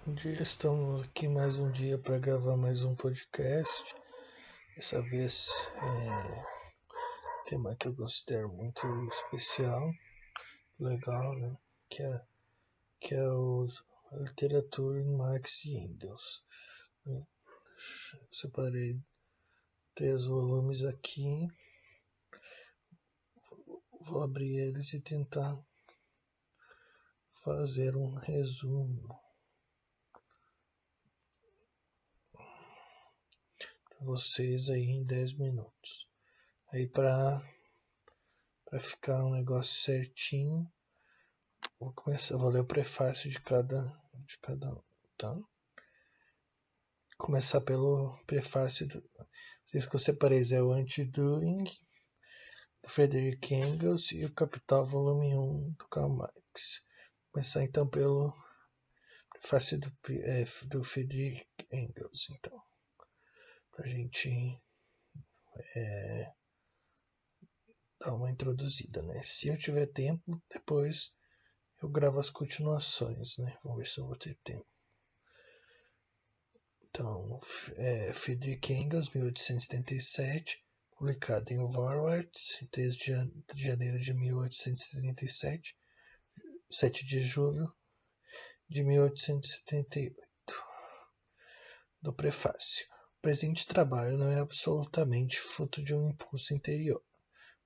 Bom dia, estamos aqui mais um dia para gravar mais um podcast. Dessa vez tema que eu considero muito especial, legal, né? Que é a literatura em Marx e Engels. Né? Separei 3 volumes aqui, vou abrir eles e tentar fazer um resumo para vocês aí em 10 minutos. Aí para ficar um negócio certinho, vou ler o prefácio de cada um, tá? Começar pelo prefácio do que eu separei, é o Anti-Düring, do Friedrich Engels, e o Capital, volume 1, do Karl Marx. Começar então pelo prefácio do Friedrich Engels, então, pra gente dar uma introduzida, né? Se eu tiver tempo, depois eu gravo as continuações, né? Vamos ver se eu vou ter tempo. Então, Friedrich Engels, 1877, publicado em Vorwärts, 13 de janeiro de 1877, 7 de julho de 1878. Do prefácio. O presente trabalho não é absolutamente fruto de um impulso interior.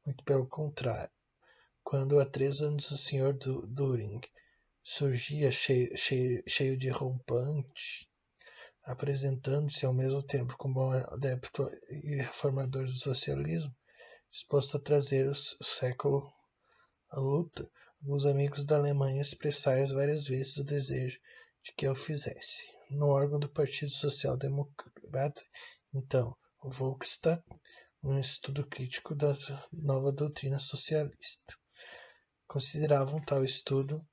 Muito pelo contrário. Quando há 3 anos o Sr. Düring surgia cheio de rompante, apresentando-se ao mesmo tempo como adepto e reformador do socialismo, disposto a trazer o século à luta, alguns amigos da Alemanha expressaram várias vezes o desejo de que eu fizesse. No órgão do Partido Social Democrata, então, o Volkstag, um estudo crítico da nova doutrina socialista. Consideravam tal estudo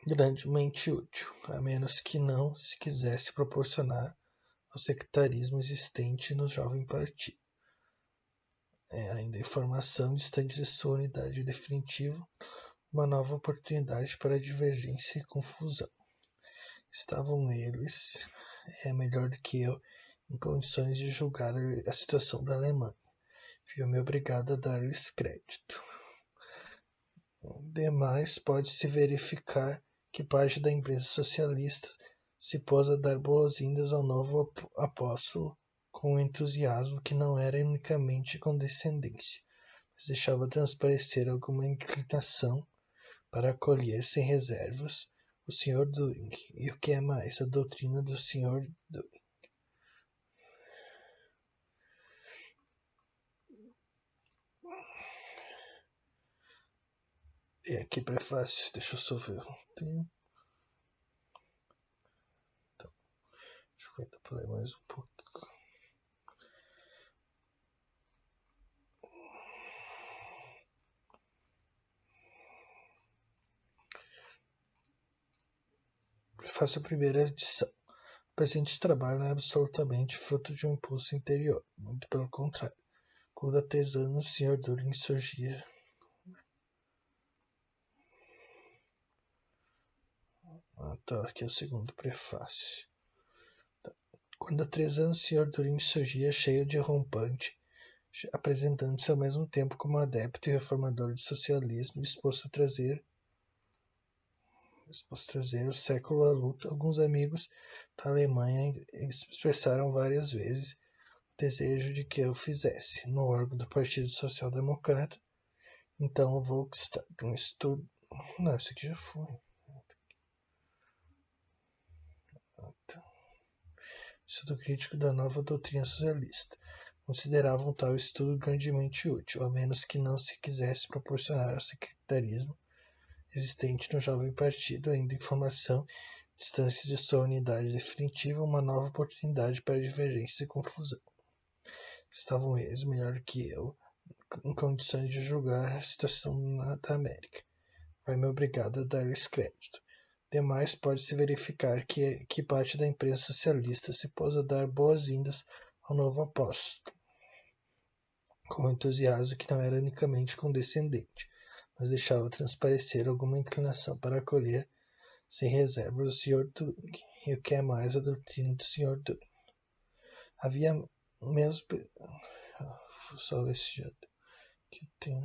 grandemente útil, a menos que não se quisesse proporcionar ao sectarismo existente no jovem partido. Ainda a informação distante de sua unidade definitiva, uma nova oportunidade para divergência e confusão. Estavam eles, melhor do que eu, em condições de julgar a situação da Alemanha. Viu-me obrigado a dar-lhes crédito. Demais, pode-se verificar que parte da imprensa socialista se pôs a dar boas-vindas ao novo apóstolo com um entusiasmo que não era unicamente condescendência, mas deixava transparecer alguma inclinação para acolher sem reservas o Sr. Düring e, o que é mais, a doutrina do Sr. Düring. E aqui prefácio, deixa eu só ver. Então, deixa eu ainda ler mais um pouco. Prefácio à primeira edição. O presente trabalho não é absolutamente fruto de um impulso interior, muito pelo contrário. Quando há 3 anos o Sr. Düring surgia aqui é o segundo prefácio. Quando há 3 anos o Sr. Düring surgia cheio de rompante, apresentando-se ao mesmo tempo como adepto e reformador do socialismo, disposto a trazer o século à luta, alguns amigos da Alemanha expressaram várias vezes o desejo de que eu fizesse, no órgão do Partido Social Democrata, então o Volkstag, um estudo... Não, isso aqui já foi. Estudo crítico da nova doutrina socialista. Consideravam tal estudo grandemente útil, a menos que não se quisesse proporcionar ao sectarismo existente no jovem partido ainda em formação, distância de sua unidade definitiva, uma nova oportunidade para divergência e confusão. Estavam eles, melhor que eu, em condições de julgar a situação da América. Vai-me obrigado a dar-lhes crédito. Demais, pode-se verificar que parte da imprensa socialista se pôs a dar boas-vindas ao novo apóstolo, com um entusiasmo que não era unicamente condescendente, mas deixava transparecer alguma inclinação para acolher sem reserva do Sr. Turing, e o que é mais a doutrina do Sr. Turing. Havia mesmo... Vou só ver se já tem...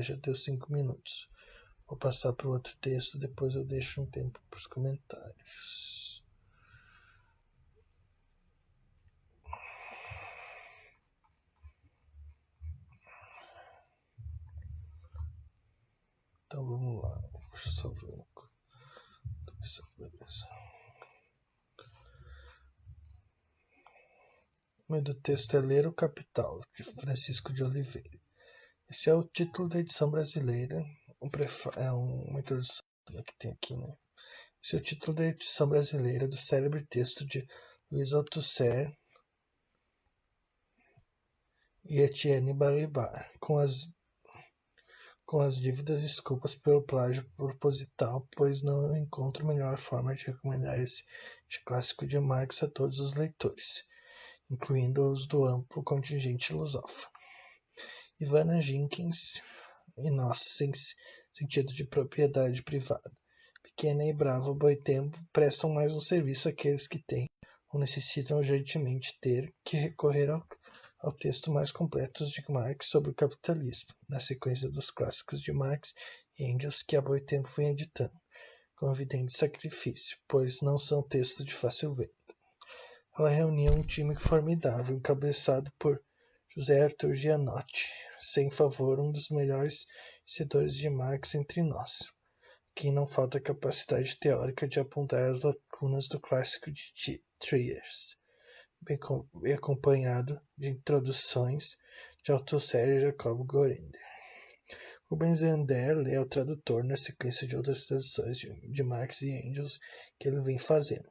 já deu 5 minutos. Vou passar para o outro texto, depois eu deixo um tempo para os comentários. Então vamos lá. Deixa eu só ver uma coisa. Beleza. O nome do texto é Ler o Capital, de Francisco de Oliveira. Esse é o título da edição brasileira. É uma introdução que tem aqui, né? Esse é o título da edição brasileira do célebre texto de Luiz Althusser e Etienne Balibar, com as dívidas desculpas pelo plágio proposital, pois não encontro melhor forma de recomendar esse clássico de Marx a todos os leitores, incluindo os do amplo contingente lusófono. Ivana Jenkins e nosso sentido de propriedade privada. Pequena e brava ao boitempo prestam mais um serviço àqueles que têm ou necessitam urgentemente ter que recorrer ao texto mais completo de Marx sobre o capitalismo, na sequência dos clássicos de Marx e Engels que a boitempo vem editando, com evidente sacrifício, pois não são textos de fácil venda. Ela reuniu um time formidável, encabeçado por José Arthur Gianotti, sem favor um dos melhores conhecedores de Marx entre nós, que não falta capacidade teórica de apontar as lacunas do clássico de Thiers, bem acompanhado de introduções de Althusser e Jacob Gorender. Rubens Enderle é o tradutor na sequência de outras traduções de Marx e Engels que ele vem fazendo.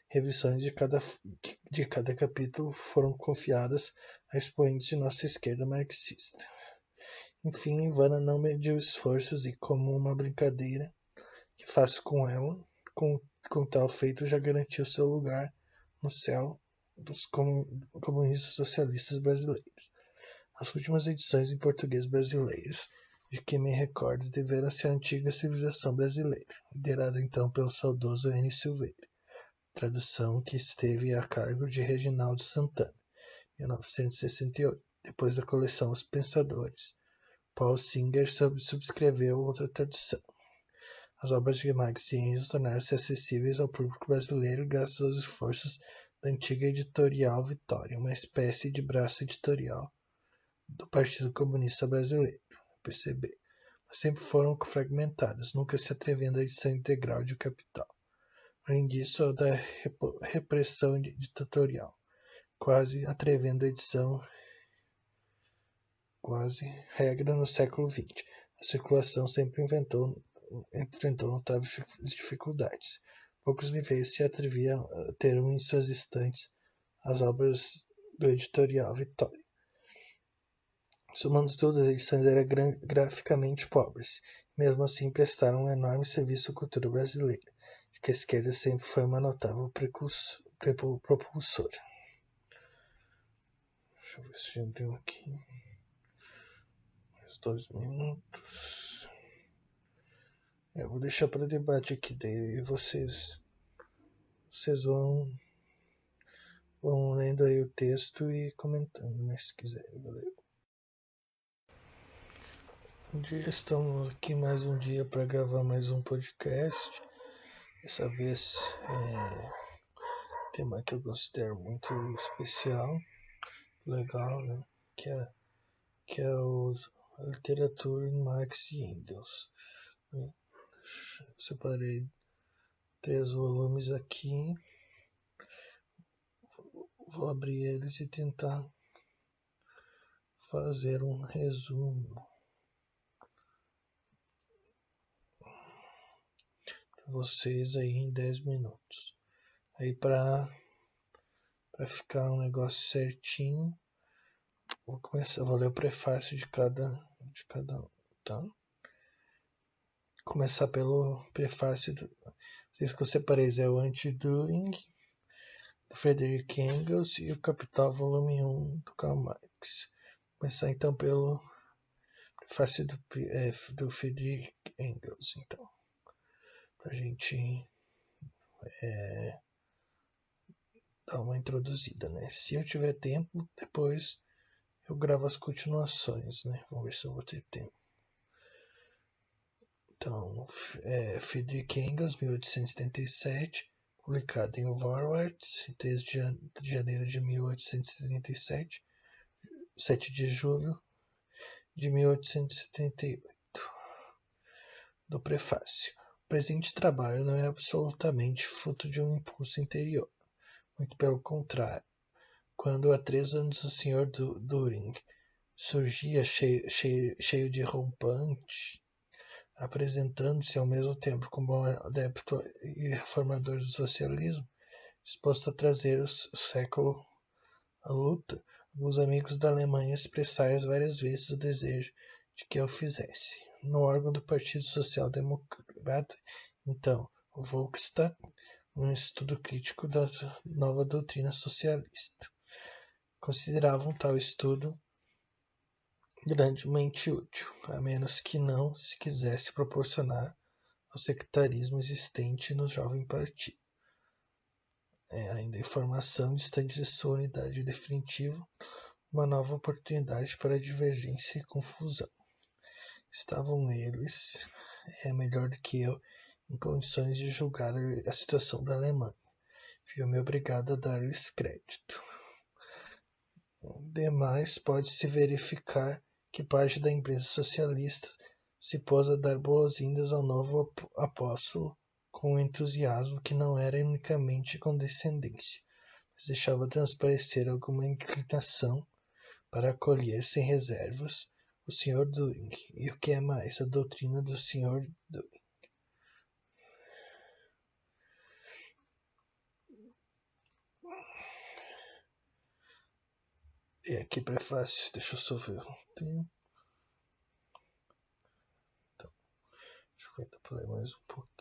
Revisões de cada capítulo foram confiadas a expoentes de nossa esquerda marxista. Enfim, Ivana não mediu esforços e, como uma brincadeira que faço com ela, com tal feito já garantiu seu lugar no céu dos comunistas socialistas brasileiros. As últimas edições em português brasileiros, de que me recordo, deveram ser a antiga civilização brasileira, liderada então pelo saudoso N. Silveira, tradução que esteve a cargo de Reginaldo Santana, 1968, depois da coleção Os Pensadores. Paul Singer subscreveu outra tradução. As obras de Marx e Engels tornaram-se acessíveis ao público brasileiro graças aos esforços da antiga Editorial Vitória, uma espécie de braço editorial do Partido Comunista Brasileiro, PCB, mas sempre foram fragmentadas, nunca se atrevendo à edição integral de O Capital. Além disso, a da repressão ditatorial, quase atrevendo a edição quase regra no século XX. A circulação sempre enfrentou notáveis dificuldades. Poucos livreiros se atreviam a ter em suas estantes as obras do editorial Vitória. Somando todas, as edições eram graficamente pobres. Mesmo assim, prestaram um enorme serviço à cultura brasileira, de que a esquerda sempre foi uma notável propulsora. Deixa eu ver se já deu aqui. Mais 2 minutos. Eu vou deixar para debate aqui, daí vocês vão lendo aí o texto e comentando, né, se quiserem, valeu. Bom dia, estamos aqui mais um dia para gravar mais um podcast. Dessa vez um tema que eu considero muito especial, legal, né? Que é a literatura em Marx e Engels. Né? Separei 3 volumes aqui. Vou abrir eles e tentar fazer um resumo para vocês aí em 10 minutos. Aí para ficar um negócio certinho, vou ler o prefácio de cada um, tá? Começar pelo prefácio do que eu separei é o Anti-Turing, do Friedrich Engels, e o Capital, volume 1, do Karl Marx. Começar então pelo prefácio do Friedrich Engels. Então, para a gente dar uma introduzida, né? Se eu tiver tempo, depois eu gravo as continuações, né? Vamos ver se eu vou ter tempo. Então, Friedrich Engels, 1877, publicado em Vorwärts, 13 de janeiro de 1877, 7 de julho de 1878. Do prefácio. O presente trabalho não é absolutamente fruto de um impulso interior. Muito pelo contrário. Quando há 3 anos o Sr. Düring surgia cheio de rompante, apresentando-se ao mesmo tempo como um adepto e reformador do socialismo, disposto a trazer o século à luta, alguns amigos da Alemanha expressaram várias vezes o desejo de que eu fizesse. No órgão do Partido Social Democrata, então, o Volkstat, um estudo crítico da nova doutrina socialista. Consideravam tal estudo grandemente útil, a menos que não se quisesse proporcionar ao sectarismo existente no jovem partido. Ainda em formação, distante de sua unidade definitiva, uma nova oportunidade para divergência e confusão. Estavam eles, melhor do que eu, em condições de julgar a situação da Alemanha. Vi-me obrigado a dar-lhes crédito. Demais, pode-se verificar que parte da imprensa socialista se pôs a dar boas-vindas ao novo apóstolo com um entusiasmo que não era unicamente condescendência, mas deixava transparecer alguma inclinação para acolher sem reservas o Sr. Düring e, o que é mais, a doutrina do Sr. Düring. E aqui prefácio, deixa eu só ver. Então, deixa eu tentar por aí mais um pouco.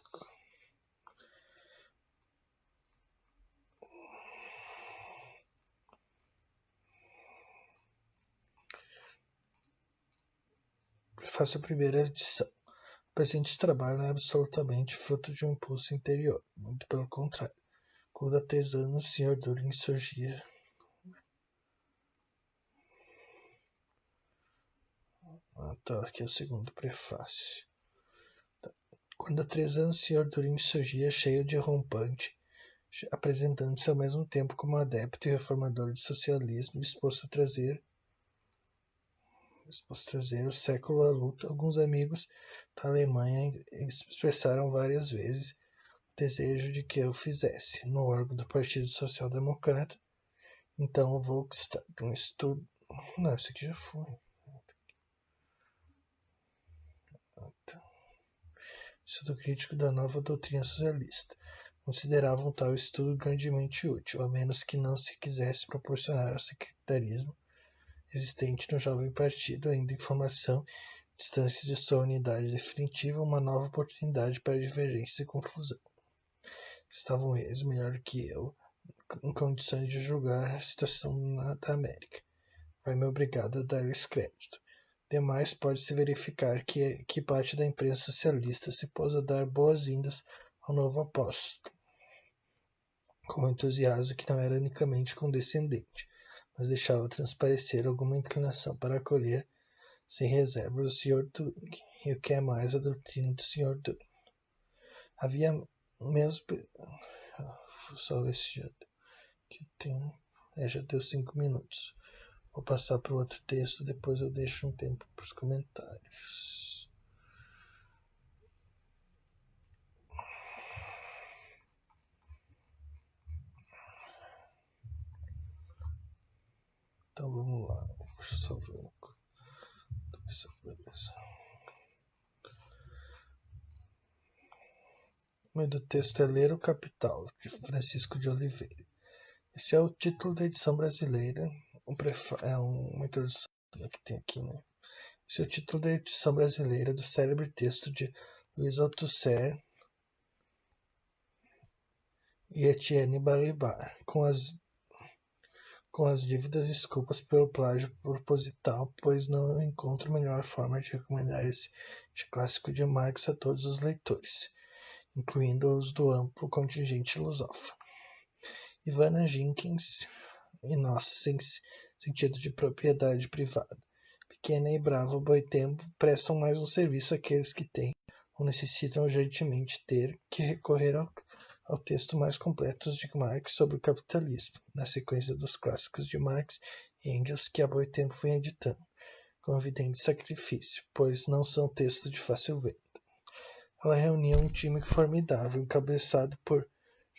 Prefácio a primeira edição. O presente trabalho não é absolutamente fruto de um impulso interior, muito pelo contrário. Quando há 3 anos o Sr. Düring surgia aqui é o segundo prefácio. Quando há 3 anos o Sr. Düring surgia cheio de rompante, apresentando-se ao mesmo tempo como adepto e reformador do socialismo, disposto a trazer o século à luta, alguns amigos da Alemanha expressaram várias vezes o desejo de que eu fizesse, no órgão do Partido Social Democrata, então o Volkstat, um estudo... Não, isso aqui já foi. Estudo crítico da nova doutrina socialista. Consideravam tal estudo grandemente útil, a menos que não se quisesse proporcionar ao sectarismo existente no jovem partido, ainda em formação, distância de sua unidade definitiva, uma nova oportunidade para divergência e confusão. Estavam eles, melhor que eu, em condições de julgar a situação da América. Vai-me obrigado a dar-lhes crédito. Demais, pode-se verificar que parte da imprensa socialista se pôs a dar boas-vindas ao novo apóstolo, com um entusiasmo que não era unicamente condescendente, mas deixava transparecer alguma inclinação para acolher sem reservas o Sr. Düring, e o que é mais, a doutrina do Sr. Düring. Havia mesmo... Só ver se já tem... já deu 5 minutos. Vou passar para o outro texto, depois eu deixo um tempo para os comentários. Então vamos lá. Deixa eu só ver uma coisa. Beleza. O nome do texto é Ler o Capital, de Francisco de Oliveira. Esse é o título da edição brasileira. É uma introdução que tem aqui, né? Esse é o título da edição brasileira do célebre texto de Luiz Althusser e Etienne Balibar, com as dívidas desculpas pelo plágio proposital, pois não encontro melhor forma de recomendar esse clássico de Marx a todos os leitores. incluindo os do amplo contingente lusófono. Ivana Jenkins e nosso sentido de propriedade privada. Pequena e brava Boitempo prestam mais um serviço àqueles que têm ou necessitam urgentemente ter que recorrer ao texto mais completo de Marx sobre o capitalismo, na sequência dos clássicos de Marx e Engels que a Boitempo vem editando, com evidente sacrifício, pois não são textos de fácil venda. Ela reunia um time formidável, encabeçado por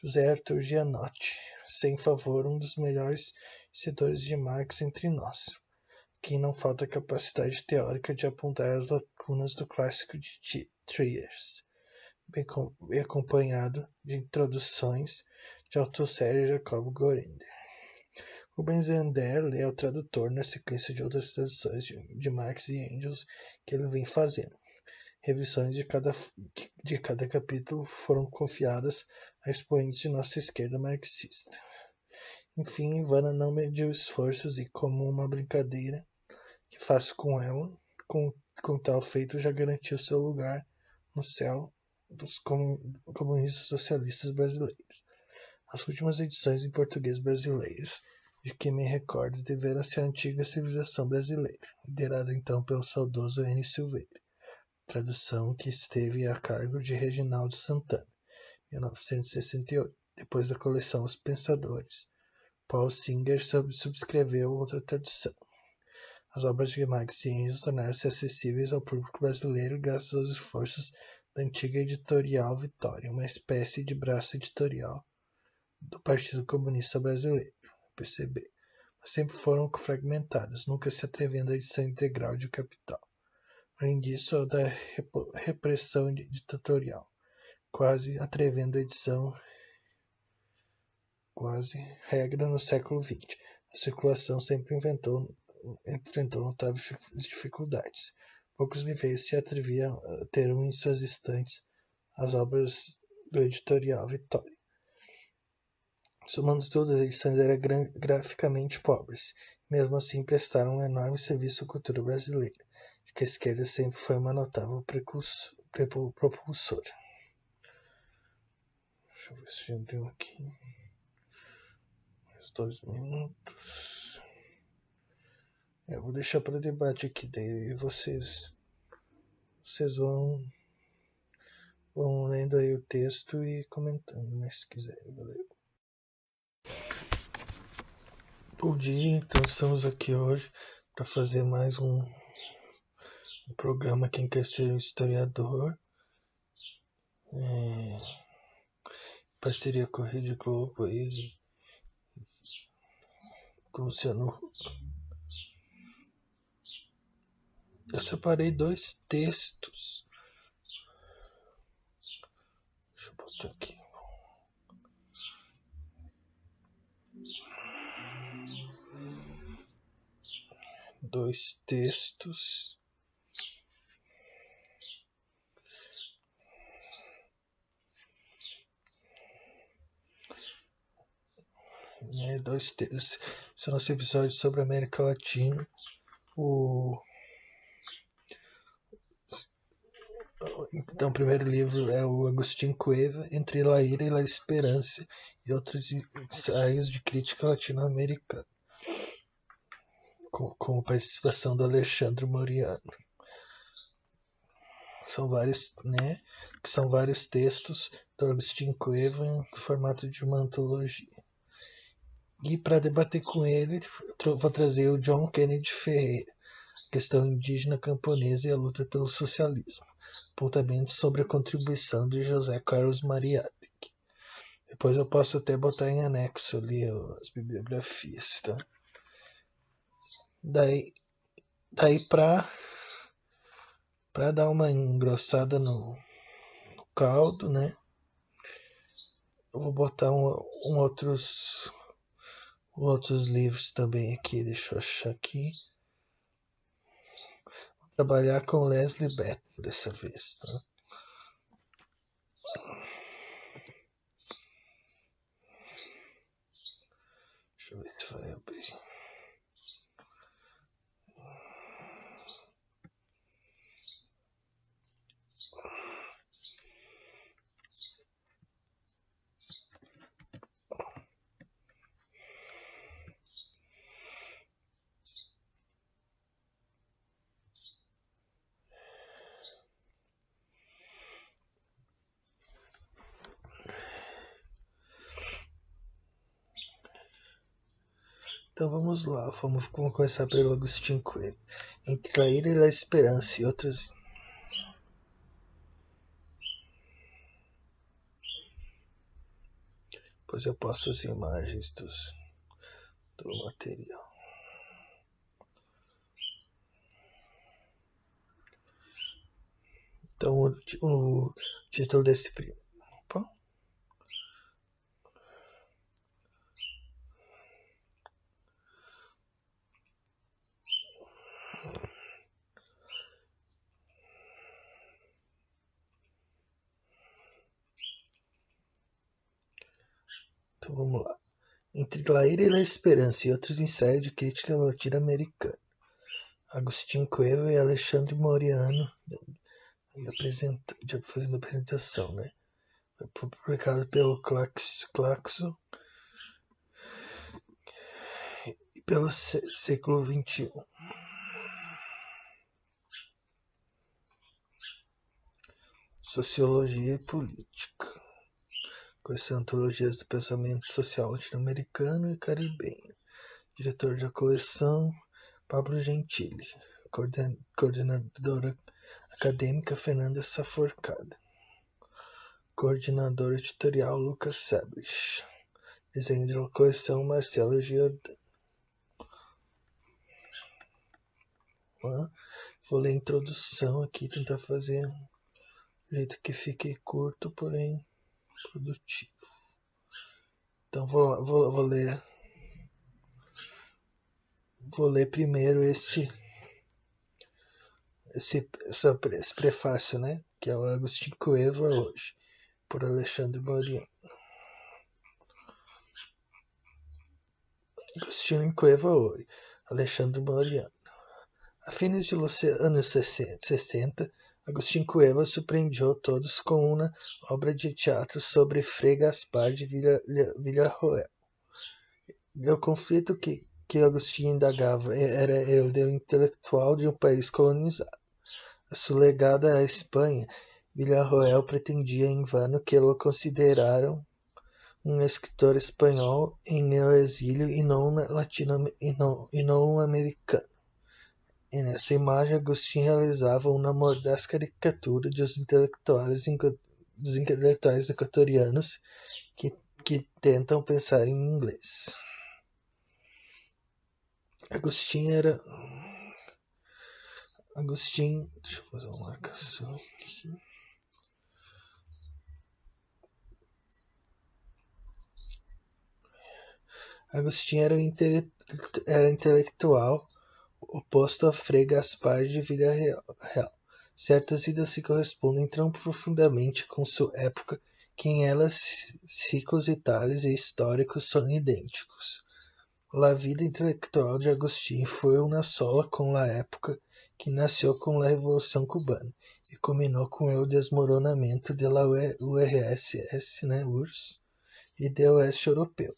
José Arthur Gianotti, sem favor um dos melhores conhecedores de Marx entre nós, que não falta capacidade teórica de apontar as lacunas do clássico de Thiers, bem acompanhado de introduções de Althusser e Jacob Gorender. Rubens Ender é o tradutor na sequência de outras traduções de Marx e Engels que ele vem fazendo. Revisões de cada capítulo foram confiadas a expoentes de nossa esquerda marxista. Enfim, Ivana não mediu esforços e, como uma brincadeira que faço com ela, com tal feito já garantiu seu lugar no céu dos comunistas socialistas brasileiros. As últimas edições em português brasileiros, de que me recordo, deveram-se à antiga civilização brasileira, liderada então pelo saudoso N. Silveira, tradução que esteve a cargo de Reginaldo Santana, 1968, depois da coleção Os Pensadores. Paul Singer subscreveu outra tradução. As obras de Marx e Engels tornaram-se acessíveis ao público brasileiro graças aos esforços da antiga Editorial Vitória, uma espécie de braço editorial do Partido Comunista Brasileiro, PCB, mas sempre foram fragmentadas, nunca se atrevendo à edição integral de Capital. Além disso, a da repressão ditatorial, quase atrevendo a edição quase regra no século XX. A circulação sempre enfrentou notáveis dificuldades. Poucos livreiros se atreviam a ter em suas estantes as obras do editorial Vitória. Somando todas, as edições eram graficamente pobres. Mesmo assim, prestaram um enorme serviço à cultura brasileira, de que a esquerda sempre foi uma notável propulsora. Deixa eu ver se já deu aqui. Mais 2 minutos. Eu vou deixar para debate aqui, daí vocês vão lendo aí o texto e comentando, né, se quiserem, valeu. Bom dia, então estamos aqui hoje para fazer mais um programa Quem Quer Ser um Historiador, parceria com a Rede Globo aí, com o Luciano Huck. Eu separei 2 textos. Deixa eu botar aqui. Dois textos. Esse é o nosso episódio sobre a América Latina. Então, o primeiro livro é o Agustín Cueva, Entre la Ira e la Esperança, e outros ensaios de crítica latino-americana, com a participação do Alexandre Moriano. São vários textos do Agustín Cueva em formato de uma antologia. E para debater com ele, vou trazer o John Kennedy Ferreira, Questão Indígena Camponesa e a Luta pelo Socialismo, apontamento sobre a contribuição de José Carlos Mariátegui. Depois eu posso até botar em anexo ali as bibliografias, tá? Daí para dar uma engrossada no caldo, né? Eu vou botar outros livros também aqui, deixa eu achar aqui. Vou trabalhar com Leslie Beto dessa vez, tá? Deixa eu ver se vai abrir. Então vamos lá, vamos começar pelo Agostinho Coelho. Entre a Ira e a Esperança e outras. Depois eu posto as imagens do material. Então o título desse primo. Opa. Então vamos lá. Entre La Ira e La Esperança e outros ensaios de crítica latino-americana. Agostinho Coelho e Alexandre Moriano fazendo a apresentação, né? Foi publicado pelo Claxo e pelo século XXI. Sociologia e Política. Com as antologias do pensamento social latino-americano e caribenho. Diretor da coleção, Pablo Gentili. Coordenadora acadêmica, Fernanda Saforcada. Coordenador editorial, Lucas Sablich. Desenho da coleção, Marcelo Giordano. Vou ler a introdução aqui, tentar fazer um jeito que fique curto, porém produtivo. Então vou ler primeiro esse prefácio, né? Que é o Agostinho Coelho hoje, por Alexandre Moriano. Agostinho Coelho hoje, Alexandre Moriano. A fins dos anos 60, Agostinho Coelho surpreendeu todos com uma obra de teatro sobre Frei Gaspar de Villarroel. O conflito que Agostinho indagava era o do intelectual de um país colonizado. A sua legada à Espanha, Villarroel pretendia em vano que lo consideraram um escritor espanhol em exílio e não americano. E nessa imagem, Agostinho realizava uma mordaz caricatura dos intelectuais equatorianos que tentam pensar em inglês. Agostinho, deixa eu fazer uma marcação aqui. Agostinho era intelectual oposto a Frei Gaspar de Villarreal. Certas vidas se correspondem tão profundamente com sua época que em elas ciclos vitais e históricos são idênticos. A vida intelectual de Agostinho foi uma sola com a época que nasceu com a Revolução Cubana e culminou com o desmoronamento da URSS, URSS, e do Oeste Europeu.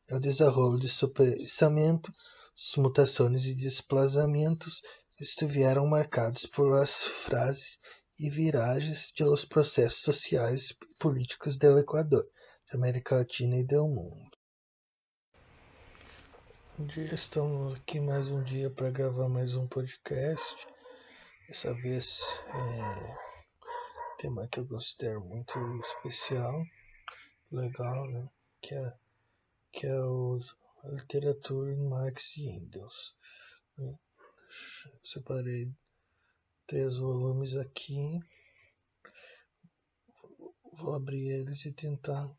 O desenrolo de seu pensamento, suas mutações e desplazamentos estiveram marcados por as frases e viragens de los processos sociais e políticos do Equador, da América Latina e do mundo. Bom dia, estamos aqui mais um dia para gravar mais um podcast. Dessa vez tema que eu considero muito especial, legal, né? Que é a literatura em Marx e Engels. Né? Separei 3 volumes aqui. Vou abrir eles e tentar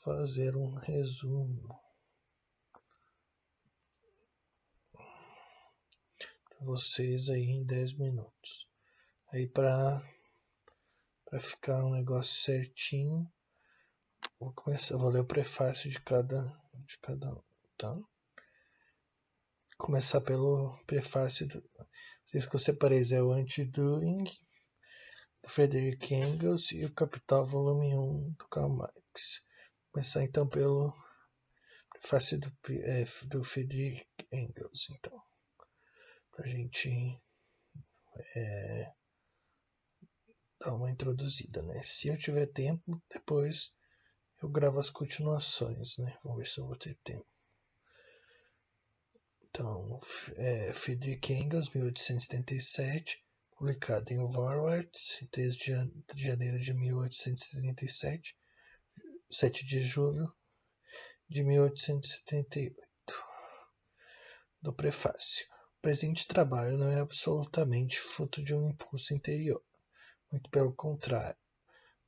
fazer um resumo para vocês aí em 10 minutos. Aí para ficar um negócio certinho, vou ler o prefácio de cada um, tá? Começar pelo prefácio que eu separei, é o Anti-Düring, do Friedrich Engels, e o Capital, volume 1, do Karl Marx. Começar então pelo prefácio do Friedrich Engels, então, pra gente dar uma introduzida, né? Se eu tiver tempo, depois eu gravo as continuações, né? Vamos ver se eu vou ter tempo. Então, Friedrich Engels, 1877, publicado em Vorwärts, 3 de janeiro de 1877, 7 de julho de 1878. Do prefácio. O presente trabalho não é absolutamente fruto de um impulso interior, muito pelo contrário.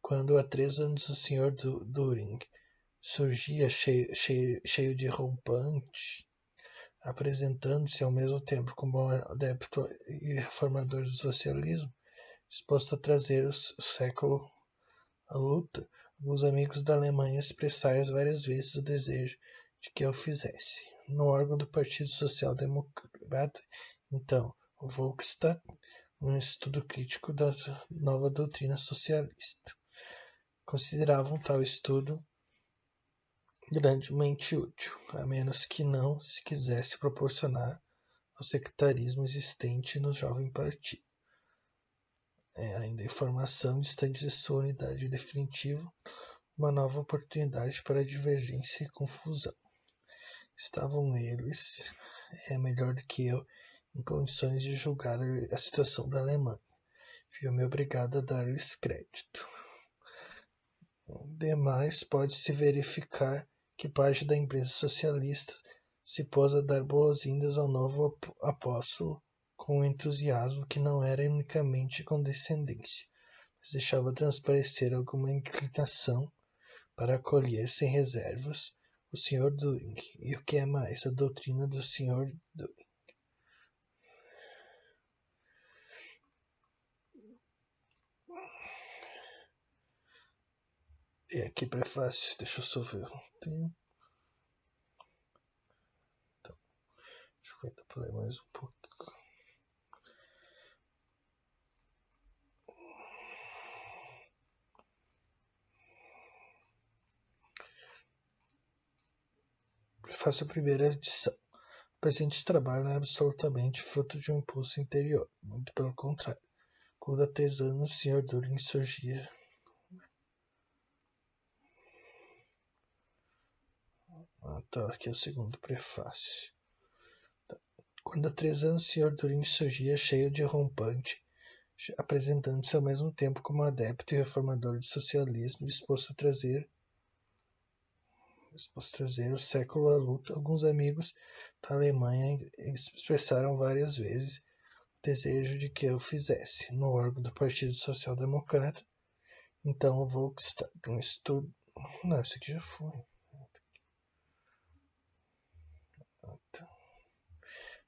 Quando há 3 anos o Sr. Düring surgia cheio de rompante, apresentando-se ao mesmo tempo como um adepto e reformador do socialismo, disposto a trazer o século à luta, alguns amigos da Alemanha expressaram várias vezes o desejo de que eu fizesse. No órgão do Partido Social Democrata, então, o Volkswagen, um estudo crítico da nova doutrina socialista. Consideravam tal estudo grandemente útil, a menos que não se quisesse proporcionar ao sectarismo existente no jovem partido. Ainda a informação distante de sua unidade definitiva, uma nova oportunidade para divergência e confusão. Estavam eles, melhor do que eu, em condições de julgar a situação da Alemanha. Viu-me obrigado a dar-lhes crédito. Demais, pode-se verificar que parte da imprensa socialista se pôs a dar boas-vindas ao novo apóstolo com um entusiasmo que não era unicamente condescendência, mas deixava transparecer alguma inclinação para acolher sem reservas o Sr. Düring e, o que é mais, a doutrina do Sr. Düring. E aqui prefácio, deixa eu só ver o tempo. Então, deixa eu tentar ler mais um pouco. Prefácio à primeira edição. O presente trabalho não é absolutamente fruto de um impulso interior, muito pelo contrário. Quando há 3 anos o Sr. Düring surgia aqui é o segundo prefácio. Quando há 3 anos o Sr. Düring surgia cheio de rompante, apresentando-se ao mesmo tempo como adepto e reformador do socialismo, disposto a trazer o século à luta, alguns amigos da Alemanha expressaram várias vezes o desejo de que eu fizesse, no órgão do Partido Social Democrata, então o Volkswagen, um estudo... Não, isso aqui já foi.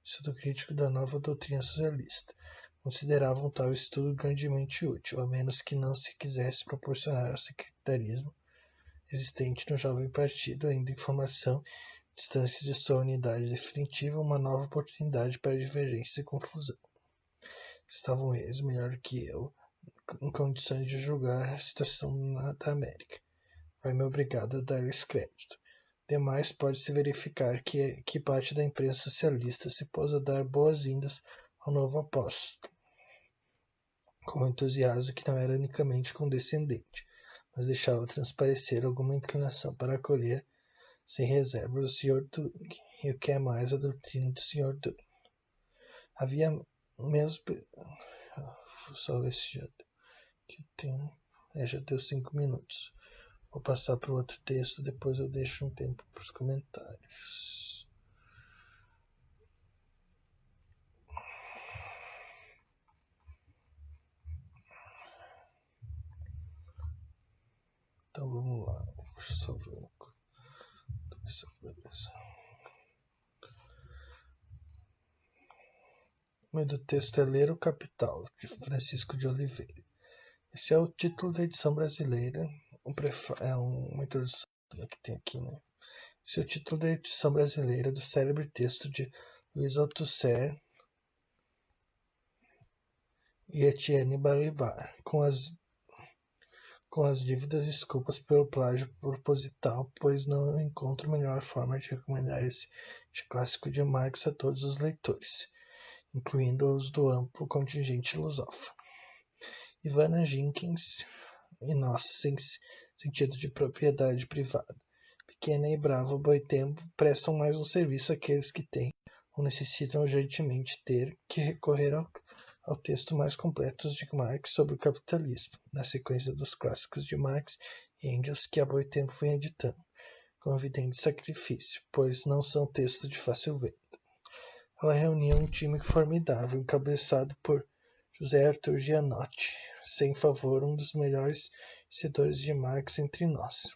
Estudo crítico da nova doutrina socialista. Consideravam tal estudo grandemente útil, a menos que não se quisesse proporcionar ao sectarismo existente no jovem partido ainda informação, distância de sua unidade definitiva, uma nova oportunidade para divergência e confusão. Estavam eles, melhor que eu, em condições de julgar a situação da América. Vai-me obrigado a dar-lhes crédito. Demais, pode-se verificar que parte da imprensa socialista se pôs a dar boas-vindas ao novo apóstolo, com um entusiasmo que não era unicamente condescendente, mas deixava transparecer alguma inclinação para acolher sem reservas o Sr. Düring, e o que é mais, a doutrina do Sr. Düring. Havia mesmo... Só ver se já tem... já deu 5 minutos. Vou passar para o outro texto, depois eu deixo um tempo para os comentários. Então vamos lá. Deixa eu só ver uma coisa. O nome do texto é Ler o Capital, de Francisco de Oliveira. Esse é o título da edição brasileira. É uma introdução que tem aqui, né? Esse é o título da edição brasileira do célebre texto de Luiz Althusser e Etienne Balibar, com as dívidas desculpas pelo plágio proposital, pois não encontro melhor forma de recomendar esse clássico de Marx a todos os leitores, incluindo os do amplo contingente lusófono. Ivana Jenkins e nosso sentido de propriedade privada. Pequena e brava Boitempo prestam mais um serviço àqueles que têm ou necessitam urgentemente ter que recorrer ao texto mais completo de Marx sobre o capitalismo, na sequência dos clássicos de Marx e Engels que há muito tempo vem editando, com evidente sacrifício, pois não são textos de fácil venda. Ela reunia um time formidável, encabeçado por José Arthur Gianotti, sem favor um dos melhores conhecedores de Marx entre nós,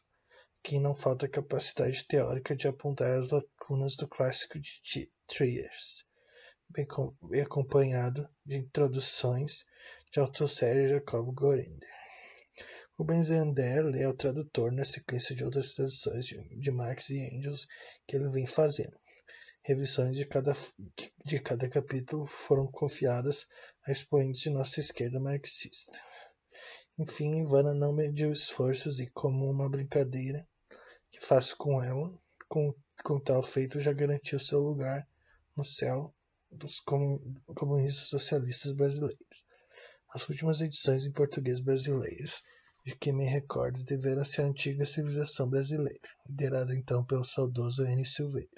que não falta capacidade teórica de apontar as lacunas do clássico de Thiers, bem acompanhado de introduções de Althusser e Jacob Görender. Rubens Zender é o tradutor na sequência de outras traduções de Marx e Engels que ele vem fazendo. Revisões de cada capítulo foram confiadas a expoentes de nossa esquerda marxista. Enfim, Ivana não mediu esforços e, como uma brincadeira que faço com ela, com tal feito já garantiu seu lugar no céu dos comunistas socialistas brasileiros. As últimas edições em português brasileiros, de que me recordo, deveram-se à antiga civilização brasileira, liderada então pelo saudoso N. Silveira,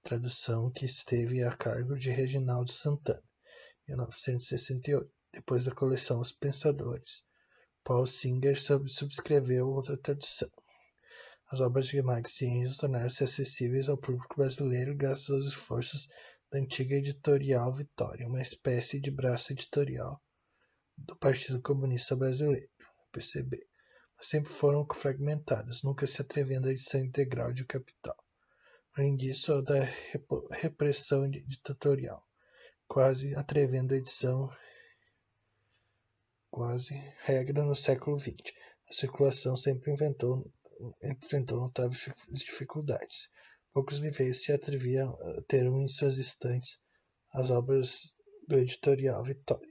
tradução que esteve a cargo de Reginaldo Santana, 1968, depois da coleção Os Pensadores. Paul Singer subscreveu outra tradução. As obras de Marx e Engels tornaram-se acessíveis ao público brasileiro graças aos esforços da antiga editorial Vitória, uma espécie de braço editorial do Partido Comunista Brasileiro, PCB, mas sempre foram fragmentadas, nunca se atrevendo à edição integral de O Capital. Além disso, a da repressão ditatorial, quase atrevendo a edição quase regra no século XX. A circulação sempre enfrentou notáveis dificuldades. Poucos livreiros se atreviam a ter em suas estantes as obras do editorial Vitória.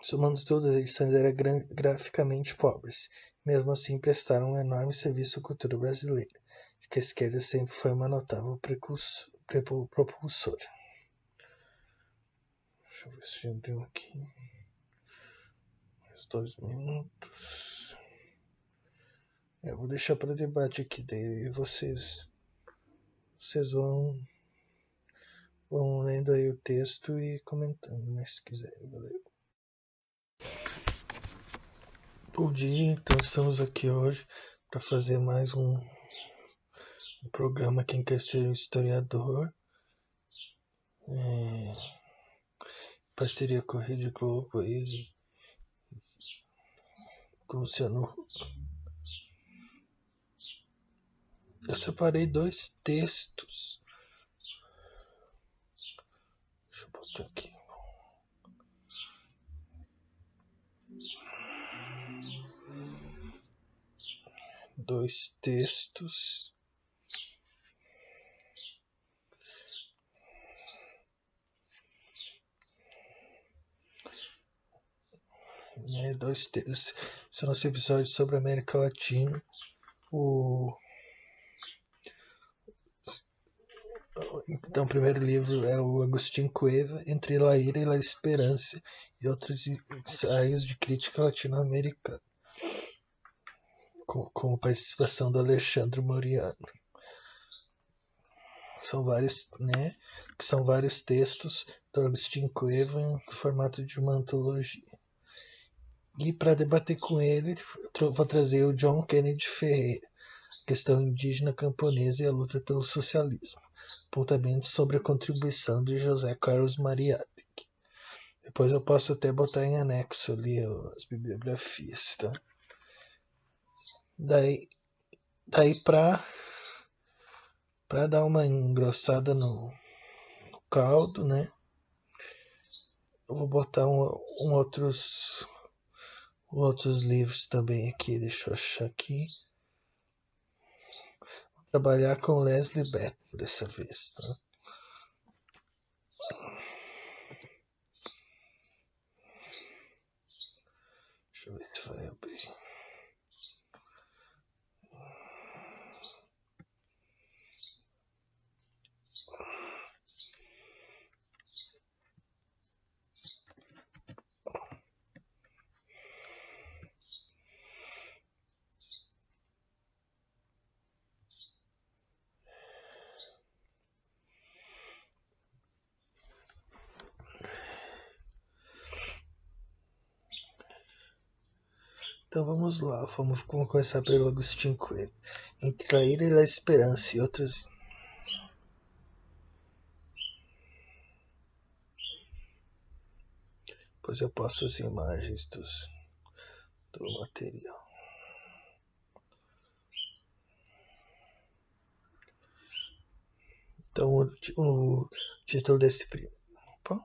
Somando todas, as edições eram graficamente pobres. Mesmo assim, prestaram um enorme serviço à cultura brasileira, de que a esquerda sempre foi uma notável propulsora. Deixa eu ver se já deu aqui. Mais 2 minutos. Eu vou deixar para debate aqui, daí vocês vão lendo aí o texto e comentando, né, se quiserem, valeu. Bom dia, então estamos aqui hoje para fazer mais um programa Quem Quer Ser um Historiador, parceria com a Rede Globo aí, com o Luciano Huck. Eu separei 2 textos. Deixa eu botar aqui. Dois textos. Dois textos. Esse é o nosso episódio sobre a América Latina. Então, o primeiro livro é o Agustín Cueva, Entre la Ira e la Esperança, e outros ensaios de crítica latino-americana, com participação do Alexandre Moriano. São vários textos do Agustín Cueva em formato de uma antologia. E para debater com ele, vou trazer o John Kennedy Ferreira, Questão Indígena Camponesa e a Luta pelo Socialismo, apontamento sobre a contribuição de José Carlos Mariátegui. Depois eu posso até botar em anexo ali as bibliografias, tá? Daí para dar uma engrossada no caldo, né? Eu vou botar outros livros também aqui, deixa eu achar aqui. Vou trabalhar com Leslie Beck dessa vez, tá? Deixa eu ver se vai abrir. Então vamos lá, vamos começar pelo Agostinho Coelho. Entre a ira e a esperança e outros. Depois eu posto as imagens do material. Então o título desse primo. Opa.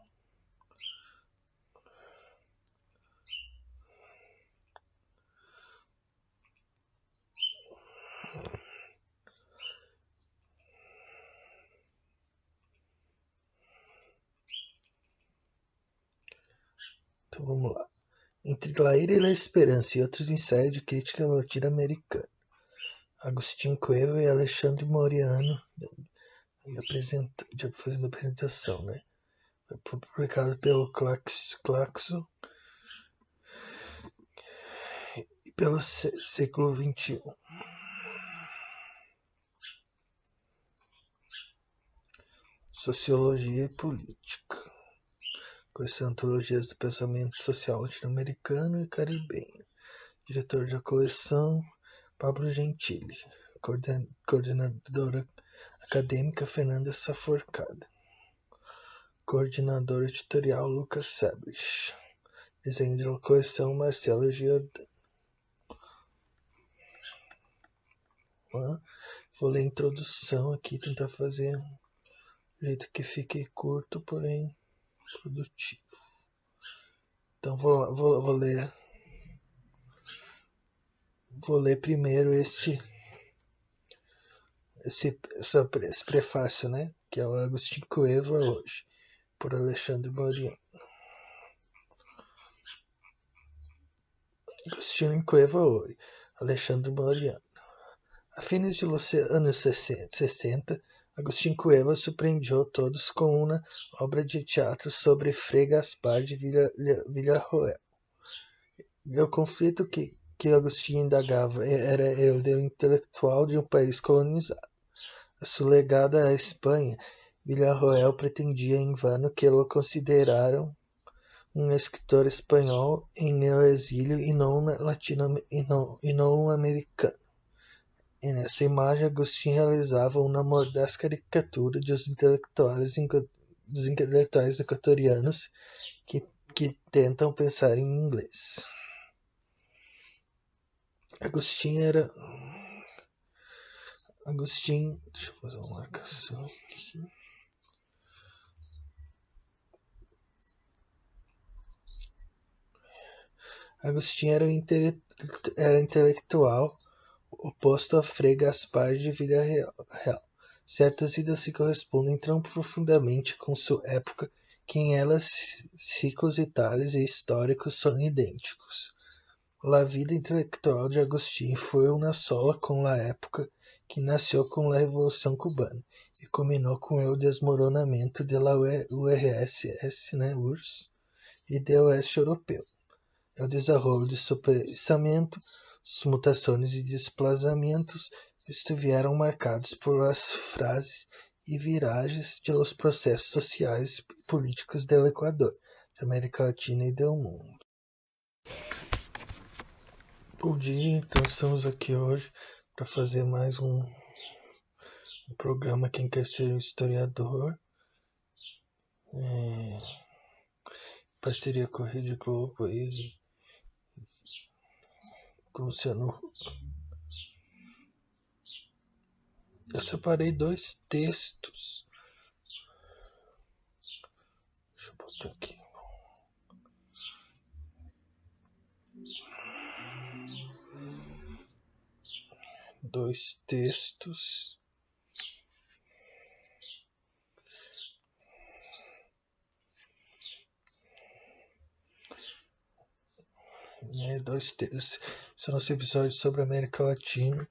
Então vamos lá. Entre a ira e a esperança e outros ensaios de crítica latino-americana. Agostinho Coelho e Alexandre Moriano fazendo a apresentação, né? Foi publicado pelo Claxo e pelo século XXI. Sociologia e política. Quais antologias do pensamento social latino-americano e caribenho. Diretor da coleção, Pablo Gentili. Coordenadora acadêmica, Fernanda Saforcada. Coordenador editorial, Lucas Sabres. Desenho da coleção, Marcelo Giordano. Vou ler a introdução aqui, tentar fazer um jeito que fique curto, porém produtivo. Então vou ler primeiro esse prefácio, né? Que é o Agostinho Coelho hoje, por Alexandre Moriano. Agostinho Coelho hoje, Alexandre Moriano. A fins dos anos 60, Agostinho Coelho surpreendeu todos com uma obra de teatro sobre Frei Gaspar de Villarroel. O conflito que Agostinho indagava era o de um intelectual de um país colonizado. Sulegada à Espanha, Villarroel pretendia em vano que lo consideraram um escritor espanhol em exílio e não americano. E nessa imagem, Agostinho realizava uma mordaz caricatura dos intelectuais equatorianos que tentam pensar em inglês. Agostinho, deixa eu fazer uma marcação aqui. Agostinho era intelectual oposto a Frei Gaspar de Villarreal. Certas vidas se correspondem tão profundamente com sua época que em elas ciclos vitais e históricos são idênticos. A vida intelectual de Agostinho foi uma sola com a época que nasceu com a Revolução Cubana e culminou com o desmoronamento da URSS, né, URSS, e do Oeste Europeu. O desenvolvimento de seu pensamento, suas mutações e desplazamentos estiveram marcados por as frases e viragens de los processos sociais e políticos do Equador, da América Latina e do mundo. Bom dia, então estamos aqui hoje para fazer mais um programa Quem Quer Ser um Historiador, parceria com a Rede Globo e com o Luciano Huck. Eu separei 2 textos. Deixa eu botar aqui. Dois textos. Dois textos. Esse é o nosso episódio sobre a América Latina.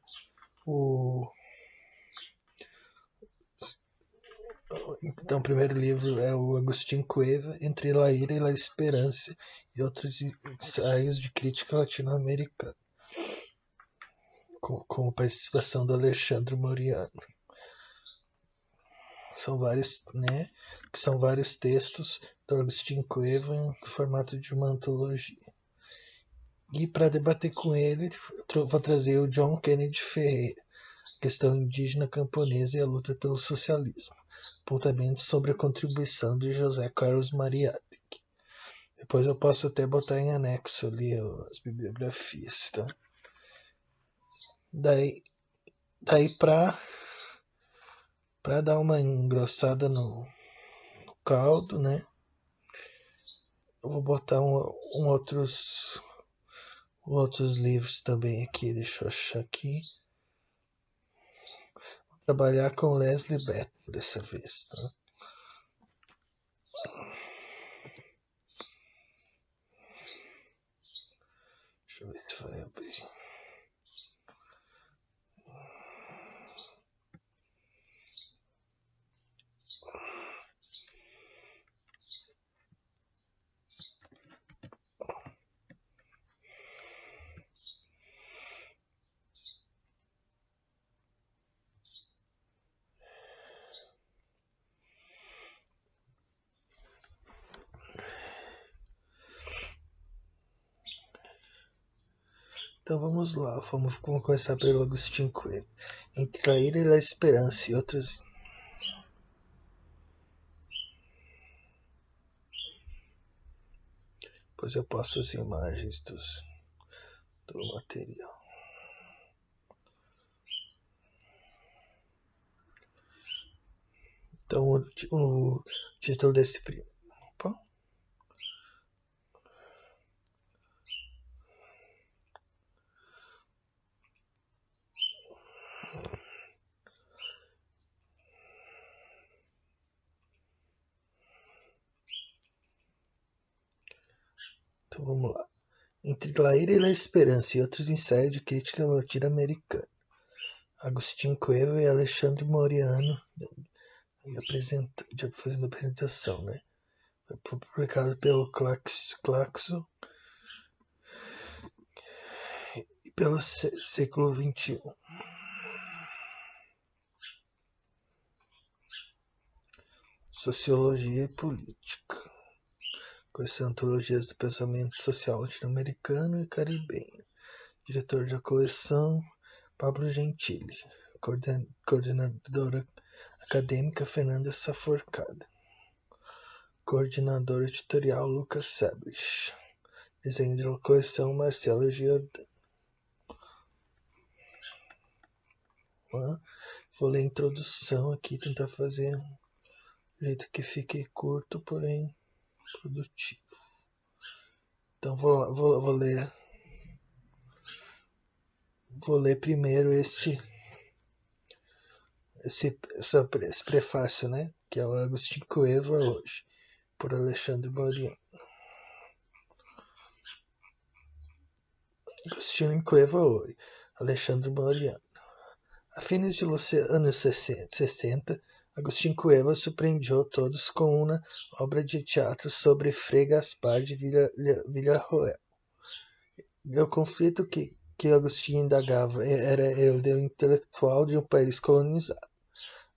Então, o primeiro livro é o Agostinho Coelho, Entre a Ira e a Esperança e outros ensaios de crítica latino-americana, com participação do Alexandre Moriano. São vários textos do Agostinho Coelho em formato de uma antologia. E para debater com ele, vou trazer o John Kennedy Ferreira, questão indígena camponesa e a luta pelo socialismo, apontamentos sobre a contribuição de José Carlos Mariátegui. Depois eu posso até botar em anexo ali as bibliografias, tá? Daí para dar uma engrossada no caldo, né? Eu vou botar outros livros também aqui, deixa eu achar aqui. Vou trabalhar com Leslie Beck dessa vez, tá? Deixa eu ver se vai abrir. Então vamos lá, vamos começar pelo Agostinho Coelho. Entre a ira e a esperança e outras. Depois eu passo as imagens do material. Então o título desse primeiro. Então vamos lá. Entre a ira e a esperança e outros ensaios de crítica latino-americana. Agostinho Coelho e Alexandre Moriano fazendo apresentação, né? Foi publicado pelo Claxo e pelo século XXI. Sociologia e política. Quais antologias do pensamento social latino-americano e caribenho. Diretor da coleção, Pablo Gentili. Coordenadora acadêmica, Fernanda Saforcada. Coordenador editorial, Lucas Sabres. Desenho da coleção, Marcelo Giordano. Vou ler a introdução aqui, tentar fazer um jeito que fique curto, porém produtivo. Então vou ler primeiro esse prefácio, né? Que é o Agostinho Coelho hoje, por Alexandre Moriano. Agostinho Coelho hoje, Alexandre Moriano. A fins dos anos 60, Agostinho Coelho surpreendeu todos com uma obra de teatro sobre Frei Gaspar de Villarroel. O conflito que Agostinho indagava era o de um intelectual de um país colonizado.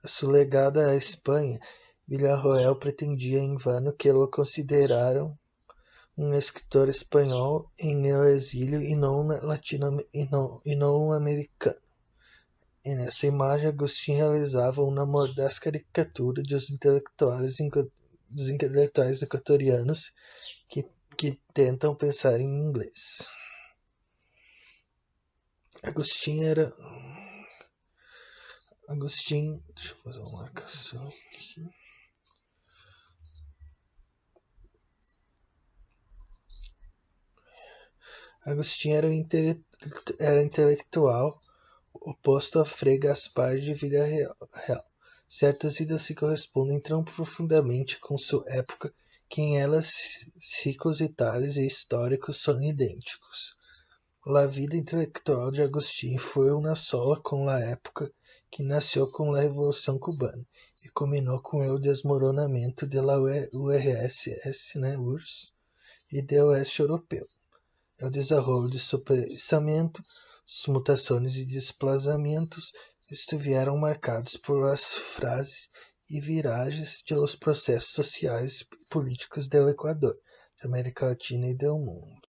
Assolegada à Espanha, Villarroel pretendia em vano que o consideraram um escritor espanhol em exílio e não americano. E nessa imagem, Agostinho realizava uma mordaz caricatura dos intelectuais equatorianos que tentam pensar em inglês. Agostinho, deixa eu fazer uma marcação aqui. Agostinho era intelectual oposto a Frei Gaspar de Villarreal. Certas vidas se correspondem tão profundamente com sua época que em elas ciclos vitais e históricos são idênticos. A vida intelectual de Agostinho foi uma sola com a época que nasceu com a Revolução Cubana e culminou com o desmoronamento da URSS, né, URSS, e do Oeste Europeu. O desenvolvimento de seu pensamento, suas mutações e desplazamentos estiveram marcados por as frases e viragens de los processos sociais e políticos do Equador, da América Latina e do mundo.